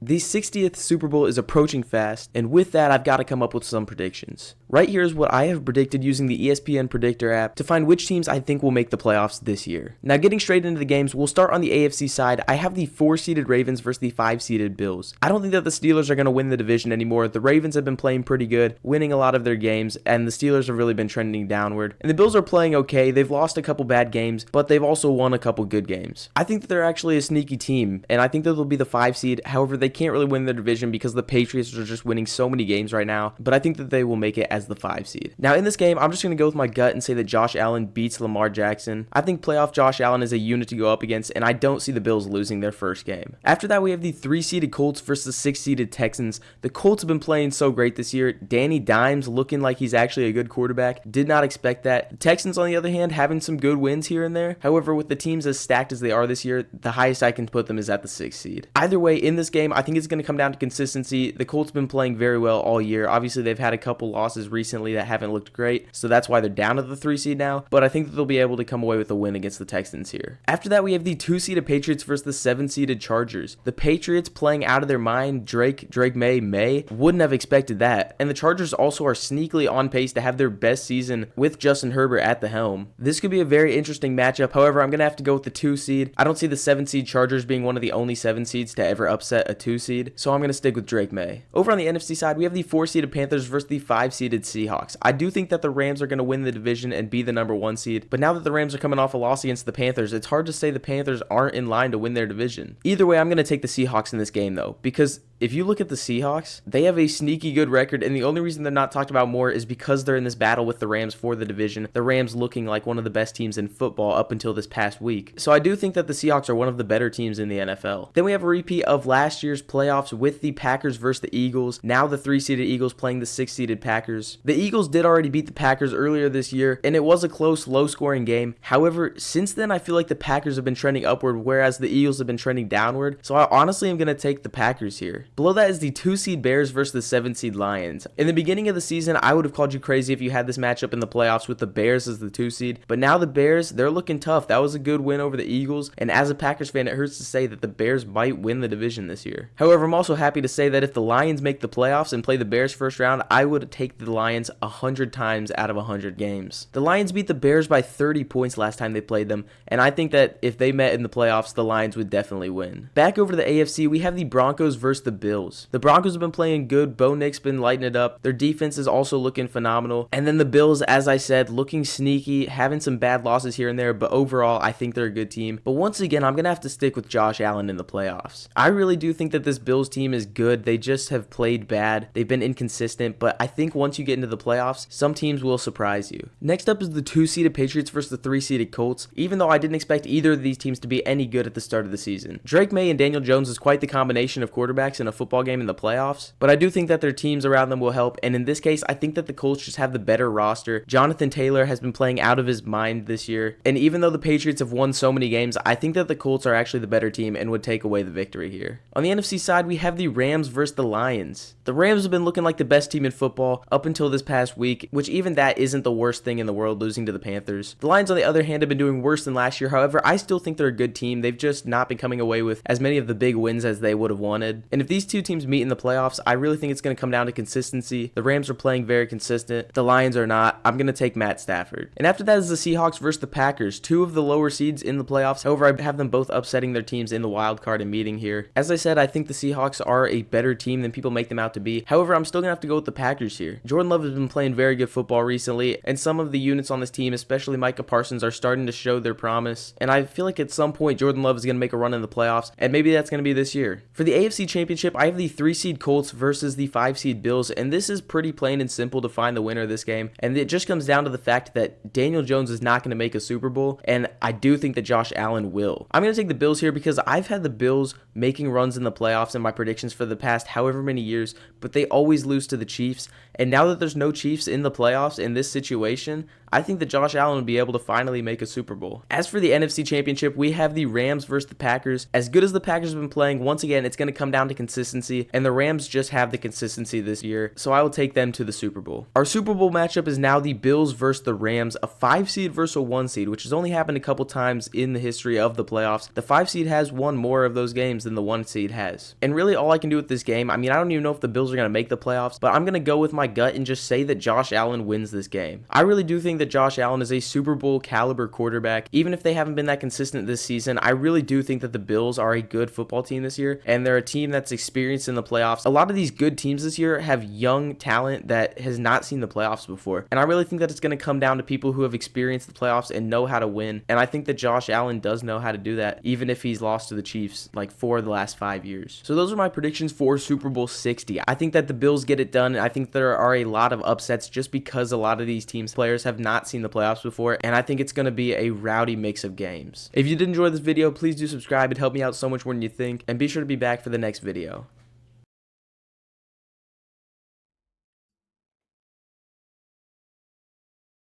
The 60th Super Bowl is approaching fast, and with that, I've got to come up with some predictions. Right here is what I have predicted using the ESPN Predictor app to find which teams I think will make the playoffs this year. Now, getting straight into the games, we'll start on the AFC side. I have the 4-seeded Ravens versus the 5-seeded Bills. I don't think that the Steelers are going to win the division anymore. The Ravens have been playing pretty good, winning a lot of their games, and the Steelers have really been trending downward. And the Bills are playing okay. They've lost a couple bad games, but they've also won a couple good games. I think that they're actually a sneaky team, and I think that they'll be the 5 seed. However, they can't really win their division because the Patriots are just winning so many games right now, but I think that they will make it as the 5 seed. Now, in this game, I'm just going to go with my gut and say that Josh Allen beats Lamar Jackson. I think playoff Josh Allen is a unit to go up against, and I don't see the Bills losing their first game. After that, we have the 3-seeded Colts versus the 6-seeded Texans. The Colts have been playing so great this year. Danny Dimes looking like he's actually a good quarterback. Did not expect that. The Texans, on the other hand, having some good wins here and there. However, with the teams as stacked as they are this year, the highest I can put them is at the 6th seed. Either way, in this game, I think it's going to come down to consistency. The Colts have been playing very well all year. Obviously, they've had a couple losses recently that haven't looked great, so that's why they're down to the 3 seed now, but I think that they'll be able to come away with a win against the Texans here. After that, we have the 2-seeded Patriots versus the 7-seeded Chargers. The Patriots playing out of their mind. Drake May wouldn't have expected that, and the Chargers also are sneakily on pace to have their best season with Justin Herbert at the helm. This could be a very interesting matchup. However, I'm going to have to go with the 2 seed. I don't see the 7-seed Chargers being one of the only 7 seeds to ever upset a 2 seed, so I'm going to stick with Drake May. Over on the NFC side, we have the 4-seeded Panthers versus the 5-seeded Seahawks. I do think that the Rams are going to win the division and be the number 1 seed, but now that the Rams are coming off a loss against the Panthers, it's hard to say the Panthers aren't in line to win their division. Either way, I'm going to take the Seahawks in this game though, because if you look at the Seahawks, they have a sneaky good record, and the only reason they're not talked about more is because they're in this battle with the Rams for the division. The Rams looking like one of the best teams in football up until this past week. So I do think that the Seahawks are one of the better teams in the NFL. Then we have a repeat of last year's playoffs with the Packers versus the Eagles. Now the 3-seeded Eagles playing the 6-seeded Packers. The Eagles did already beat the Packers earlier this year, and it was a close, low-scoring game. However, since then, I feel like the Packers have been trending upward, whereas the Eagles have been trending downward. So I honestly am going to take the Packers here. Below that is the 2-seed Bears versus the 7-seed Lions. In the beginning of the season, I would have called you crazy if you had this matchup in the playoffs with the Bears as the 2 seed, but now the Bears, they're looking tough. That was a good win over the Eagles, and as a Packers fan, it hurts to say that the Bears might win the division this year. However, I'm also happy to say that if the Lions make the playoffs and play the Bears first round, I would take the Lions 100 times out of 100 games. The Lions beat the Bears by 30 points last time they played them, and I think that if they met in the playoffs, the Lions would definitely win. Back over to the AFC, we have the Broncos versus the Bills. The Broncos have been playing good. Bo Nick's been lighting it up. Their defense is also looking phenomenal. And then the Bills, as I said, looking sneaky, having some bad losses here and there, but overall, I think they're a good team. But once again, I'm going to have to stick with Josh Allen in the playoffs. I really do think that this Bills team is good. They just have played bad. They've been inconsistent, but I think once you get into the playoffs, some teams will surprise you. Next up is the 2-seeded Patriots versus the 3-seeded Colts, even though I didn't expect either of these teams to be any good at the start of the season. Drake May and Daniel Jones is quite the combination of quarterbacks in a football game in the playoffs, but I do think that their teams around them will help, and in this case, I think that the Colts just have the better roster. Jonathan Taylor has been playing out of his mind this year, and even though the Patriots have won so many games, I think that the Colts are actually the better team and would take away the victory here. On the NFC side, we have the Rams versus the Lions. The Rams have been looking like the best team in football up until this past week, which even that isn't the worst thing in the world, losing to the Panthers. The Lions, on the other hand, have been doing worse than last year. However, I still think they're a good team. They've just not been coming away with as many of the big wins as they would have wanted. And if these two teams meet in the playoffs, I really think it's going to come down to consistency. The Rams are playing very consistent. The Lions are not. I'm going to take Matt Stafford. And after that is the Seahawks versus the Packers, two of the lower seeds in the playoffs. However, I have them both upsetting their teams in the wild card and meeting here. As I said, I think the Seahawks are a better team than people make them out to be. However, I'm still going to have to go with the Packers here. Jordan Love has been playing very good football recently, and some of the units on this team, especially Micah Parsons, are starting to show their promise. And I feel like at some point, Jordan Love is going to make a run in the playoffs, and maybe that's going to be this year. For the AFC Championship, I have the 3-seed Colts versus the 5-seed Bills, and this is pretty plain and simple to find the winner of this game. And it just comes down to the fact that Daniel Jones is not going to make a Super Bowl, and I do think that Josh Allen will. I'm going to take the Bills here because I've had the Bills making runs in the playoffs in my predictions for the past however many years, but they always lose to the Chiefs. And now that there's no Chiefs in the playoffs in this situation, I think that Josh Allen will be able to finally make a Super Bowl. As for the NFC Championship, we have the Rams versus the Packers. As good as the Packers have been playing, once again, it's going to come down to consistency, and the Rams just have the consistency this year, so I will take them to the Super Bowl. Our Super Bowl matchup is now the Bills versus the Rams, a 5 seed versus a 1 seed, which has only happened a couple times in the history of the playoffs. The 5 seed has won more of those games than the 1 seed has. And really all I can do with this game, I mean, I don't even know if the Bills are going to make the playoffs, but I'm going to go with my gut and just say that Josh Allen wins this game. I really do think that Josh Allen is a Super Bowl caliber quarterback. Even if they haven't been that consistent this season, I really do think that the Bills are a good football team this year, and they're a team that's experienced in the playoffs. A lot of these good teams this year have young talent that has not seen the playoffs before, and I really think that it's going to come down to people who have experienced the playoffs and know how to win, and I think that Josh Allen does know how to do that, even if he's lost to the Chiefs like 4 of the last 5 years. So those are my predictions for Super Bowl 60. I think that the Bills get it done, and I think there are a lot of upsets just because a lot of these teams players have not seen the playoffs before, and I think it's going to be a rowdy mix of games. If you did enjoy this video, please do subscribe. It'd help me out so much more than you think, and be sure to be back for the next video.